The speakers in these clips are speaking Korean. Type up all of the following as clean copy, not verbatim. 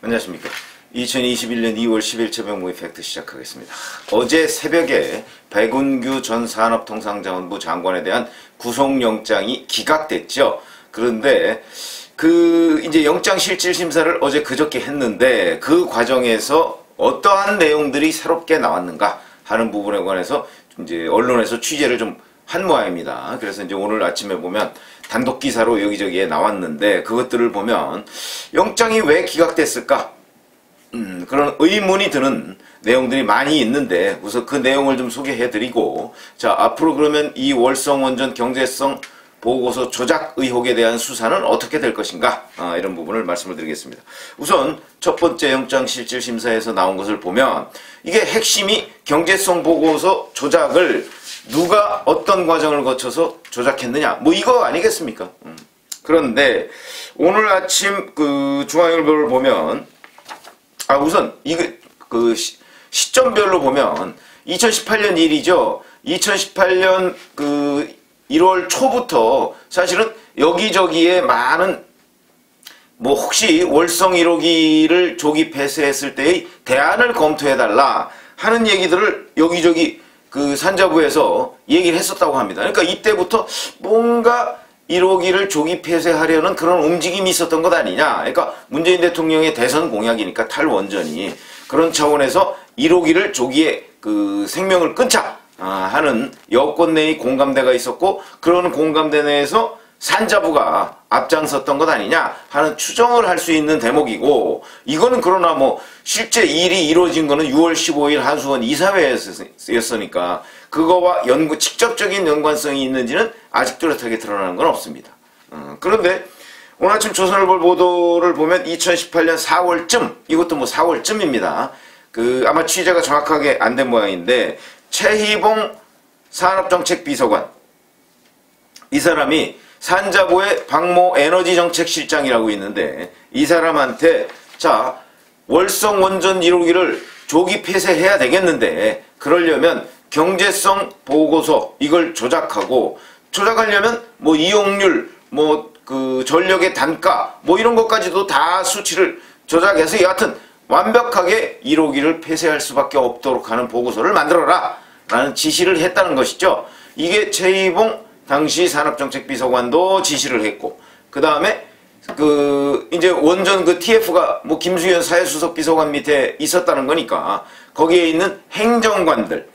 안녕하십니까. 2021년 2월 10일 새벽 모의팩트 시작하겠습니다. 어제 새벽에 백운규 전 산업통상자원부 장관에 대한 구속영장이 기각됐죠. 그런데 이제 영장실질심사를 어제 그저께 했는데 그 과정에서 어떠한 내용들이 새롭게 나왔는가 하는 부분에 관해서 이제 언론에서 취재를 좀 한 모양입니다. 그래서 이제 오늘 아침에 보면 단독 기사로 여기저기에 나왔는데 그것들을 보면 영장이 왜 기각됐을까? 그런 의문이 드는 내용들이 많이 있는데 우선 그 내용을 좀 소개해드리고, 자, 앞으로 그러면 이 월성원전 경제성 보고서 조작 의혹에 대한 수사는 어떻게 될 것인가, 이런 부분을 말씀을 드리겠습니다. 우선 첫 번째 영장실질심사에서 나온 것을 보면 이게 핵심이 경제성 보고서 조작을 누가 어떤 과정을 거쳐서 조작했느냐, 뭐 이거 아니겠습니까? 그런데 오늘 아침 그 중앙일보를 보면 우선 이거 시점별로 보면 2018년 일이죠. 2018년 1월 초부터 사실은 여기저기에 많은 뭐 혹시 월성 1호기를 조기 폐쇄했을 때의 대안을 검토해달라 하는 얘기들을 여기저기 산자부에서 얘기를 했었다고 합니다. 그러니까 이때부터 뭔가 1호기를 조기 폐쇄하려는 그런 움직임이 있었던 것 아니냐. 그러니까 문재인 대통령의 대선 공약이니까 탈원전이 그런 차원에서 1호기를 조기에 생명을 끊자 하는 여권 내의 공감대가 있었고, 그런 공감대 내에서 산자부가 앞장섰던 것 아니냐 하는 추정을 할 수 있는 대목이고, 이거는 그러나 뭐 실제 일이 이루어진 거는 6월 15일 한수원 이사회였으니까 그거와 직접적인 연관성이 있는지는 아직 뚜렷하게 드러나는 건 없습니다. 그런데 오늘 아침 조선일보 보도를 보면 2018년 4월쯤, 이것도 뭐 4월쯤입니다. 아마 취재가 정확하게 안 된 모양인데, 최희봉 산업정책비서관, 이 사람이 산자부의 박모 에너지정책실장이라고 있는데, 이 사람한테 자, 월성 원전 1호기를 조기 폐쇄해야 되겠는데 그러려면 경제성 보고서 이걸 조작하려면 뭐 이용률, 뭐 전력의 단가, 뭐 이런 것까지도 다 수치를 조작해서 여하튼 완벽하게 1호기를 폐쇄할 수밖에 없도록 하는 보고서를 만들어라 라는 지시를 했다는 것이죠. 이게 최희봉 당시 산업정책비서관도 지시를 했고, 그 다음에 이제 원전 TF가 뭐 김수현 사회수석 비서관 밑에 있었다는 거니까 거기에 있는 행정관들,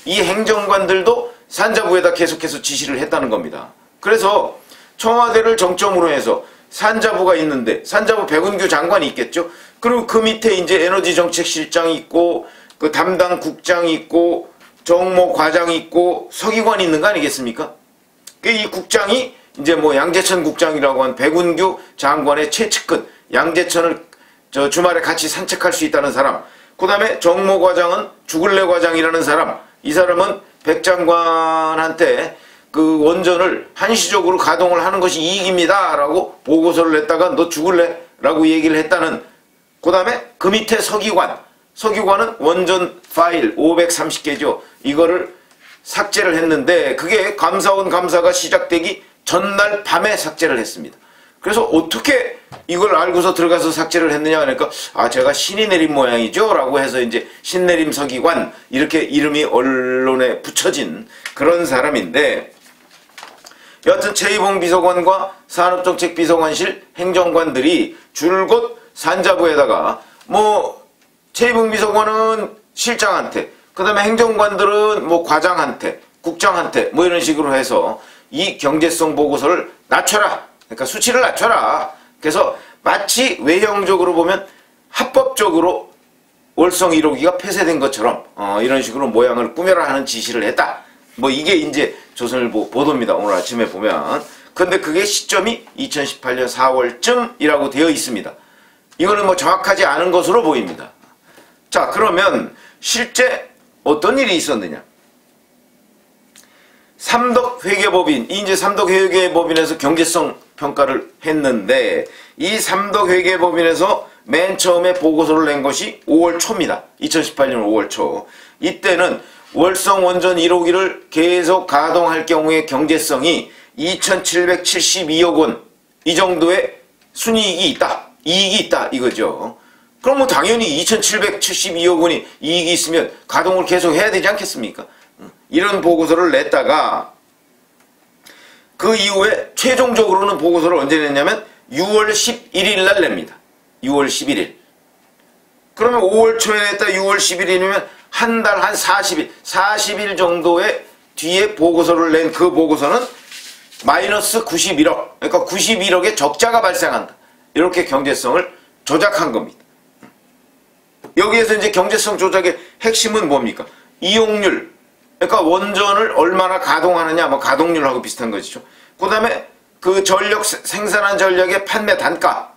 이 행정관들도 산자부에다 계속해서 지시를 했다는 겁니다. 그래서 청와대를 정점으로 해서 산자부가 있는데, 산자부 백운규 장관이 있겠죠. 그리고 그 밑에 이제 에너지정책실장이 있고, 담당 국장이 있고, 정모 과장이 있고, 서기관이 있는 거 아니겠습니까? 이 국장이 이제 뭐 양재천 국장이라고 한 백운규 장관의 최측근, 양재천을 주말에 같이 산책할 수 있다는 사람, 그 다음에 정모 과장은 죽을래 과장이라는 사람, 이 사람은 백 장관한테 원전을 한시적으로 가동을 하는 것이 이익입니다 라고 보고서를 냈다가 너 죽을래? 라고 얘기를 했다는, 그 다음에 그 밑에 서기관은 원전 파일 530개죠. 이거를 삭제를 했는데 그게 감사원 감사가 시작되기 전날 밤에 삭제를 했습니다. 그래서 어떻게 이걸 알고서 들어가서 삭제를 했느냐 하니까 제가 신이 내린 모양이죠 라고 해서 이제 신내림 서기관, 이렇게 이름이 언론에 붙여진 그런 사람인데, 여하튼 최희봉 비서관과 산업정책비서관실 행정관들이 줄곧 산자부에다가 뭐 최희봉 비서관은 실장한테, 그 다음에 행정관들은 뭐 과장한테, 국장한테 뭐 이런 식으로 해서 이 경제성 보고서를 낮춰라, 그러니까 수치를 낮춰라. 그래서 마치 외형적으로 보면 합법적으로 월성 1호기가 폐쇄된 것처럼 이런 식으로 모양을 꾸며라 하는 지시를 했다. 뭐 이게 이제 조선일보 보도입니다. 오늘 아침에 보면. 근데 그게 시점이 2018년 4월쯤이라고 되어 있습니다. 이거는 뭐 정확하지 않은 것으로 보입니다. 자, 그러면 실제 어떤 일이 있었느냐? 삼덕회계법인, 이제 삼덕회계법인에서 경제성 평가를 했는데, 이 삼덕회계법인에서 맨 처음에 보고서를 낸 것이 5월 초입니다. 2018년 5월 초. 이때는 월성 원전 1호기를 계속 가동할 경우의 경제성이 2,772억 원 이 정도의 순이익이 있다, 이익이 있다 이거죠. 그럼 뭐 당연히 2,772억 원이 이익이 있으면 가동을 계속 해야 되지 않겠습니까? 이런 보고서를 냈다가 그 이후에 최종적으로는 보고서를 언제 냈냐면 6월 11일 날 냅니다. 6월 11일. 그러면 5월 초에 냈다 6월 11일이면 한 달 한 40일 정도의 뒤에 보고서를 낸 그 보고서는 마이너스 91억. 그러니까 91억의 적자가 발생한다. 이렇게 경제성을 조작한 겁니다. 여기에서 이제 경제성 조작의 핵심은 뭡니까? 이용률. 그러니까 원전을 얼마나 가동하느냐, 뭐 가동률하고 비슷한 것이죠. 그 다음에 그 전력, 생산한 전력의 판매 단가.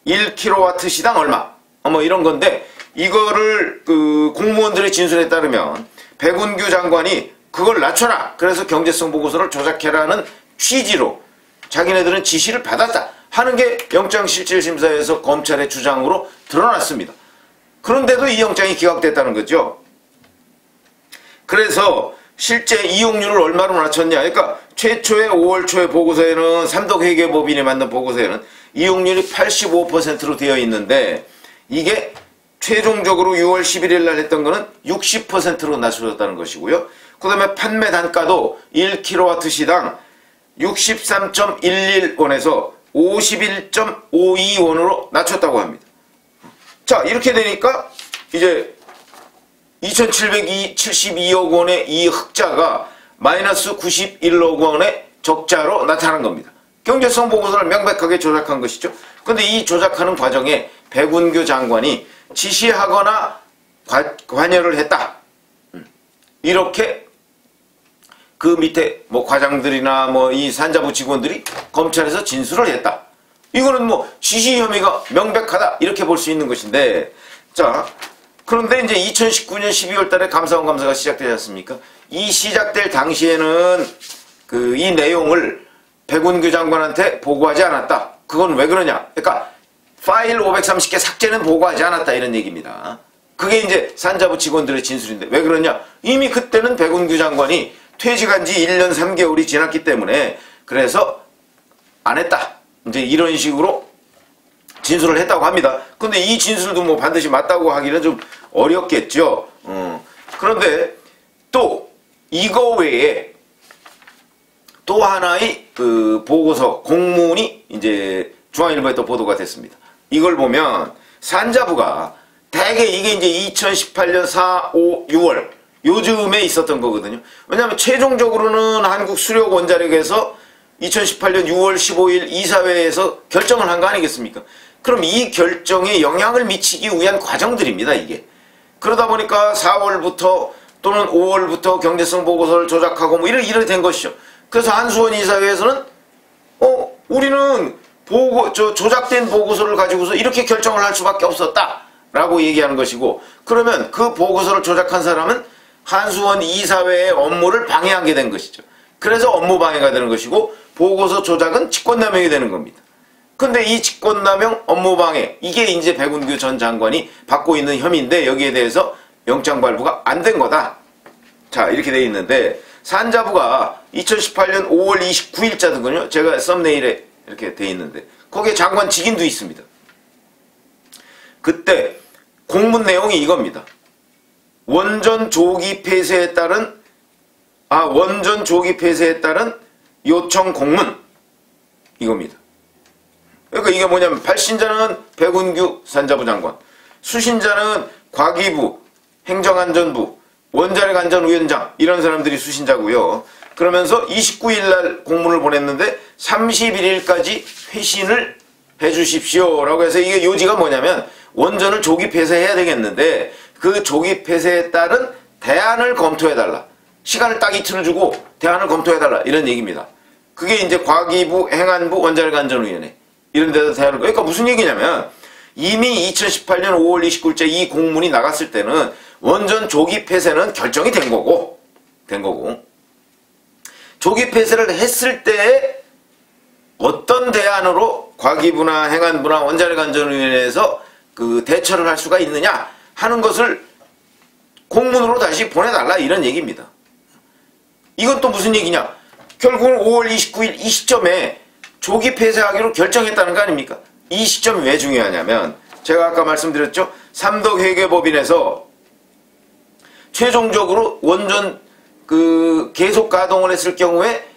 1kW 시당 얼마. 뭐 이런 건데, 이거를 그 공무원들의 진술에 따르면 백운규 장관이 그걸 낮춰라. 그래서 경제성 보고서를 조작해라는 취지로 자기네들은 지시를 받았다 하는 게 영장실질심사에서 검찰의 주장으로 드러났습니다. 그런데도 이 영장이 기각됐다는 거죠. 그래서 실제 이용률을 얼마로 낮췄냐. 그러니까 최초의 5월 초의 보고서에는 삼덕회계법인이 만든 보고서에는 이용률이 85%로 되어 있는데 이게 최종적으로 6월 11일 날 했던 거는 60%로 낮춰졌다는 것이고요. 그 다음에 판매 단가도 1kW 시당 63.11원에서 51.52원으로 낮췄다고 합니다. 자, 이렇게 되니까 이제 2,772억 원의 이 흑자가 마이너스 91억 원의 적자로 나타난 겁니다. 경제성 보고서를 명백하게 조작한 것이죠. 근데 이 조작하는 과정에 백운규 장관이 지시하거나 관여를 했다. 이렇게 그 밑에 뭐 과장들이나 뭐 이 산자부 직원들이 검찰에서 진술을 했다. 이거는 뭐 지시 혐의가 명백하다 이렇게 볼 수 있는 것인데, 자, 그런데 이제 2019년 12월 달에 감사원 감사가 시작되지 않습니까? 이 시작될 당시에는 그 이 내용을 백운규 장관한테 보고하지 않았다. 그건 왜 그러냐? 그러니까 파일 530개 삭제는 보고하지 않았다 이런 얘기입니다. 그게 이제 산자부 직원들의 진술인데 왜 그러냐? 이미 그때는 백운규 장관이 퇴직한 지 1년 3개월이 지났기 때문에 그래서 안 했다. 이제 이런 식으로 진술을 했다고 합니다. 근데 이 진술도 뭐 반드시 맞다고 하기는 좀 어렵겠죠. 그런데 또 이거 외에 또 하나의 그 보고서 공문이 이제 중앙일보에 또 보도가 됐습니다. 이걸 보면 산자부가 대개 이게 이제 2018년 4, 5, 6월 요즘에 있었던 거거든요. 왜냐하면 최종적으로는 한국수력원자력에서 2018년 6월 15일 이사회에서 결정을 한 거 아니겠습니까? 그럼 이 결정에 영향을 미치기 위한 과정들입니다, 이게. 그러다 보니까 4월부터 또는 5월부터 경제성 보고서를 조작하고 뭐 이렇게 된 것이죠. 그래서 한수원 이사회에서는 우리는 조작된 보고서를 가지고서 이렇게 결정을 할 수밖에 없었다 라고 얘기하는 것이고, 그러면 그 보고서를 조작한 사람은 한수원 이사회의 업무를 방해하게 된 것이죠. 그래서 업무 방해가 되는 것이고, 보고서 조작은 직권남용이 되는 겁니다. 근데 이 직권남용, 업무방해, 이게 이제 백운규 전 장관이 받고 있는 혐의인데 여기에 대해서 영장 발부가 안 된 거다. 자, 이렇게 돼 있는데 산자부가 2018년 5월 29일자거든요. 제가 썸네일에 이렇게 돼 있는데 거기에 장관 직인도 있습니다. 그때 공문 내용이 이겁니다. 원전 조기 폐쇄에 따른 요청 공문 이겁니다. 그러니까 이게 뭐냐면 발신자는 백운규 산자부 장관, 수신자는 과기부, 행정안전부, 원자력안전위원장 이런 사람들이 수신자고요. 그러면서 29일 날 공문을 보냈는데 31일까지 회신을 해주십시오 라고 해서 이게 요지가 뭐냐면 원전을 조기 폐쇄해야 되겠는데 그 조기 폐쇄에 따른 대안을 검토해달라. 시간을 딱 이틀을 주고 대안을 검토해달라 이런 얘기입니다. 그게 이제 과기부, 행안부, 원자력안전위원회 이런 데서 대안을, 그러니까 무슨 얘기냐면 이미 2018년 5월 29일째 이 공문이 나갔을 때는 원전 조기 폐쇄는 결정이 된 거고 조기 폐쇄를 했을 때 어떤 대안으로 과기부나 행안부나 원자력안전위원회에서 그 대처를 할 수가 있느냐 하는 것을 공문으로 다시 보내달라 이런 얘기입니다. 이건 또 무슨 얘기냐? 결국은 5월 29일 이 시점에 조기 폐쇄하기로 결정했다는 거 아닙니까? 이 시점이 왜 중요하냐면 제가 아까 말씀드렸죠. 삼덕회계법인에서 최종적으로 원전 계속 가동을 했을 경우에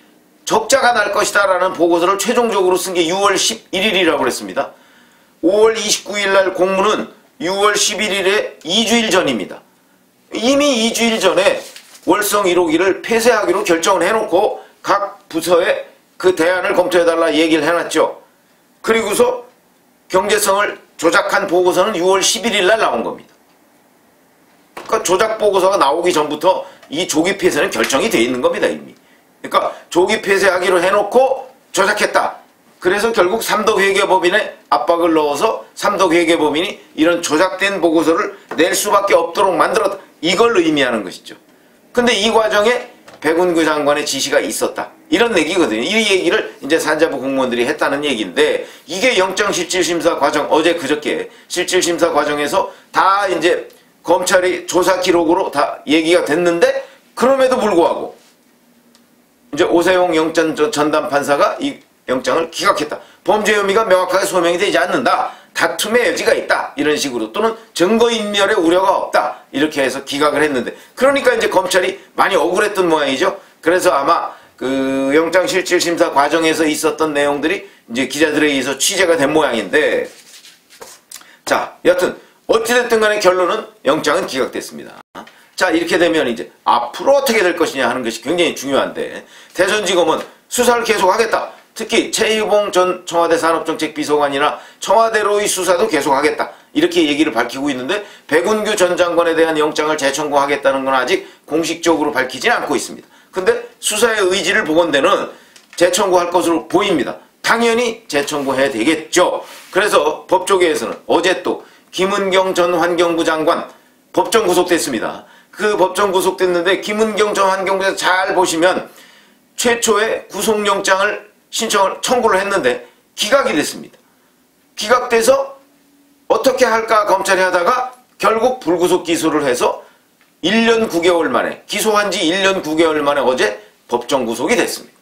적자가 날 것이다 라는 보고서를 최종적으로 쓴 게 6월 11일이라고 그랬습니다. 5월 29일 날 공문은 6월 11일에 2주일 전입니다. 이미 2주일 전에 월성 1호기를 폐쇄하기로 결정을 해놓고 각 부서에 그 대안을 검토해달라 얘기를 해놨죠. 그리고서 경제성을 조작한 보고서는 6월 11일 날 나온 겁니다. 그러니까 조작 보고서가 나오기 전부터 이 조기 폐쇄는 결정이 돼 있는 겁니다, 이미. 그러니까 조기 폐쇄하기로 해놓고 조작했다. 그래서 결국 삼덕회계법인에 압박을 넣어서 삼덕회계법인이 이런 조작된 보고서를 낼 수밖에 없도록 만들었다. 이걸 의미하는 것이죠. 근데 이 과정에 백운규 장관의 지시가 있었다. 이런 얘기거든요. 이 얘기를 이제 산자부 공무원들이 했다는 얘기인데, 이게 영장실질심사 과정, 어제 그저께 실질심사 과정에서 다 이제 검찰이 조사 기록으로 다 얘기가 됐는데, 그럼에도 불구하고 이제 오세용 영장 전담 판사가 이 영장을 기각했다. 범죄 혐의가 명확하게 소명이 되지 않는다. 다툼의 여지가 있다. 이런 식으로, 또는 증거인멸의 우려가 없다. 이렇게 해서 기각을 했는데, 그러니까 이제 검찰이 많이 억울했던 모양이죠. 그래서 아마 그 영장실질심사 과정에서 있었던 내용들이 이제 기자들에 의해서 취재가 된 모양인데, 자, 여하튼 어찌됐든 간에 결론은 영장은 기각됐습니다. 자, 이렇게 되면 이제 앞으로 어떻게 될 것이냐 하는 것이 굉장히 중요한데, 대전지검은 수사를 계속하겠다. 특히 최희봉 전 청와대 산업정책비서관이나 청와대로의 수사도 계속하겠다. 이렇게 얘기를 밝히고 있는데, 백운규 전 장관에 대한 영장을 재청구하겠다는 건 아직 공식적으로 밝히지는 않고 있습니다. 근데 수사의 의지를 보건대는 재청구할 것으로 보입니다. 당연히 재청구해야 되겠죠. 그래서 법조계에서는 어제 또 김은경 전 환경부 장관 법정 구속됐습니다. 그 법정 구속됐는데, 김은경 전 환경부 장관 잘 보시면 최초의 구속영장을 청구를 했는데 기각이 됐습니다. 기각돼서 어떻게 할까 검찰이 하다가 결국 불구속 기소를 해서 1년 9개월 만에, 기소한 지 1년 9개월 만에 어제 법정 구속이 됐습니다.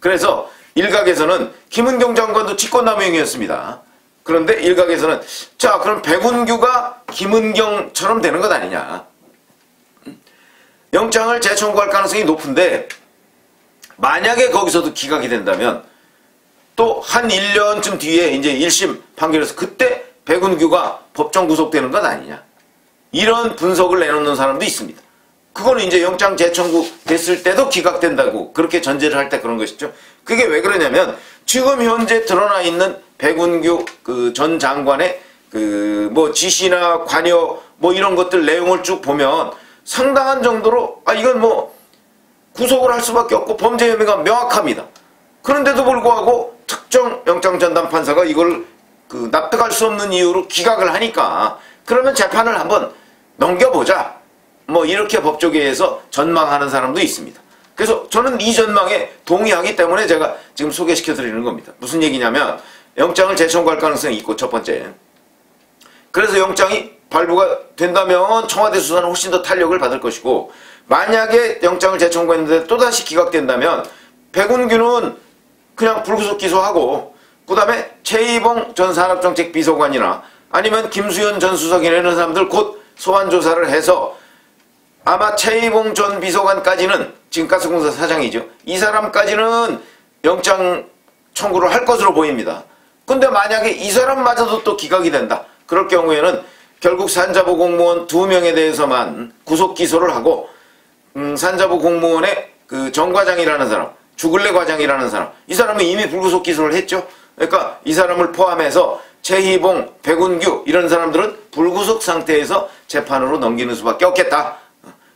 그래서 일각에서는 김은경 장관도 직권남용이었습니다. 그런데 일각에서는 자, 그럼 백운규가 김은경처럼 되는 것 아니냐. 영장을 재청구할 가능성이 높은데, 만약에 거기서도 기각이 된다면 또 한 1년쯤 뒤에 이제 1심 판결에서 그때 백운규가 법정 구속되는 건 아니냐. 이런 분석을 내놓는 사람도 있습니다. 그거는 이제 영장 재청구 됐을 때도 기각된다고 그렇게 전제를 할 때 그런 것이죠. 그게 왜 그러냐면, 지금 현재 드러나 있는 백운규 전 장관의 뭐 지시나 관여 뭐 이런 것들 내용을 쭉 보면 상당한 정도로 이건 뭐 구속을 할 수밖에 없고 범죄 혐의가 명확합니다. 그런데도 불구하고 특정 영장 전담 판사가 이걸 납득할 수 없는 이유로 기각을 하니까, 그러면 재판을 한번 넘겨보자. 뭐 이렇게 법조계에서 전망하는 사람도 있습니다. 그래서 저는 이 전망에 동의하기 때문에 제가 지금 소개시켜 드리는 겁니다. 무슨 얘기냐면, 영장을 재청구할 가능성이 있고, 첫 번째. 그래서 영장이 발부가 된다면 청와대 수사는 훨씬 더 탄력을 받을 것이고, 만약에 영장을 재청구했는데 또다시 기각된다면 백운규는 그냥 불구속 기소하고, 그 다음에 최희봉 전 산업정책비서관이나 아니면 김수현 전 수석이나 이런 사람들 곧 소환 조사를 해서, 아마 최희봉 전 비서관까지는, 지금 가스공사 사장이죠, 이 사람까지는 영장 청구를 할 것으로 보입니다. 근데 만약에 이 사람마저도 또 기각이 된다. 그럴 경우에는 결국 산자부 공무원 2명에 대해서만 구속 기소를 하고, 산자부 공무원의 정 과장이라는 사람, 주근래 과장이라는 사람, 이 사람은 이미 불구속 기소를 했죠. 그러니까 이 사람을 포함해서 최희봉, 백운규 이런 사람들은 불구속 상태에서 재판으로 넘기는 수밖에 없겠다.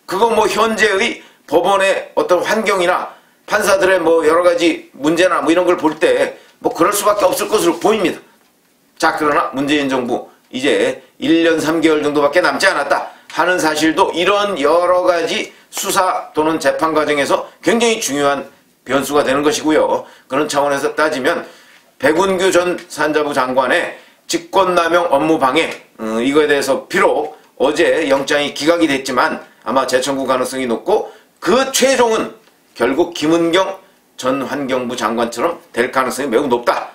그거 뭐 현재의 법원의 어떤 환경이나 판사들의 뭐 여러 가지 문제나 뭐 이런 걸 볼 때 뭐 그럴 수밖에 없을 것으로 보입니다. 자, 그러나 문재인 정부 이제 1년 3개월 정도밖에 남지 않았다 하는 사실도 이런 여러 가지 수사 또는 재판 과정에서 굉장히 중요한 변수가 되는 것이고요. 그런 차원에서 따지면 백운규 전 산자부 장관의 직권남용 업무방해, 이거에 대해서 비록 어제 영장이 기각이 됐지만 아마 재청구 가능성이 높고, 그 최종은 결국 김은경 전 환경부 장관처럼 될 가능성이 매우 높다.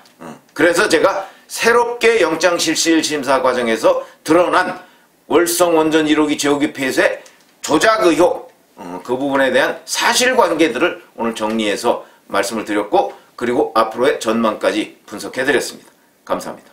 그래서 제가 새롭게 영장실질 심사 과정에서 드러난 월성 원전 1호기 제호기 폐쇄 조작 의혹, 그 부분에 대한 사실관계들을 오늘 정리해서 말씀을 드렸고, 그리고 앞으로의 전망까지 분석해드렸습니다. 감사합니다.